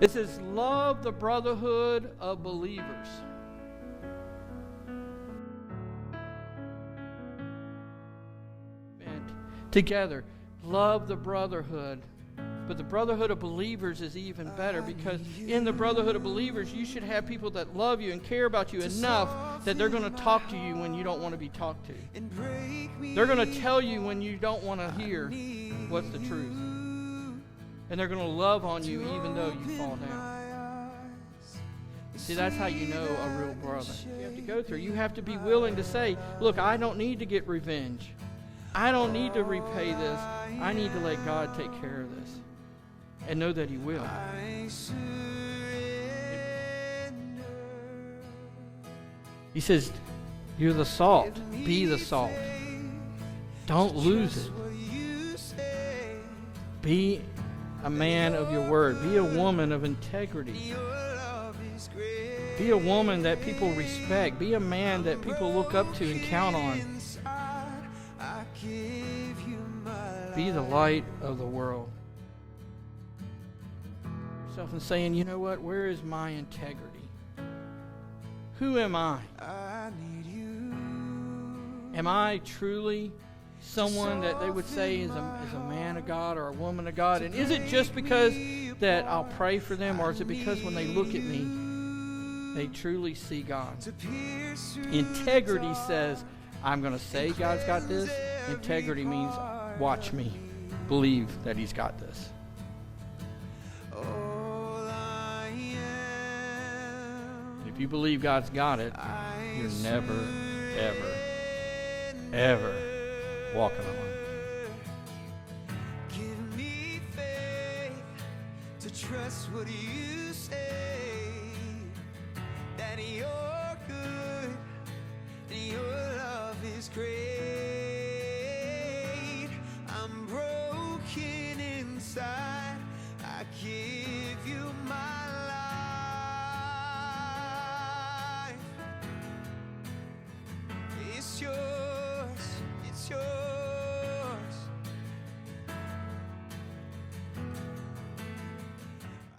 It says, love the brotherhood of believers. And together, love the brotherhood. But the brotherhood of believers is even better, because in the brotherhood of believers, you should have people that love you and care about you enough that they're going to talk to you when you don't want to be talked to. They're going to tell you when you don't want to hear what's the truth. And they're going to love on you even though you fall down. See, that's how you know a real brother. You have to go through. You have to be willing to say, look, I don't need to get revenge. I don't need to repay this. I need to let God take care of this. And know that He will. He says, you're the salt. Be the salt. Don't lose it. Be a man of your word. Be a woman of integrity. Be a woman that people respect. Be a man that people look up to and count on. Be the light of the world. Yourself and saying, you know what? Where is my integrity? Who am I? Am I truly someone that they would say is a man of God or a woman of God? And is it just because that I'll pray for them, or is it because when they look at me, they truly see God? Integrity says, I'm going to say God's got this. Integrity means watch me. Believe that He's got this. If you believe God's got it, you're never, ever, ever walking alone. Give me faith to trust what you say, that you're good and your love is great.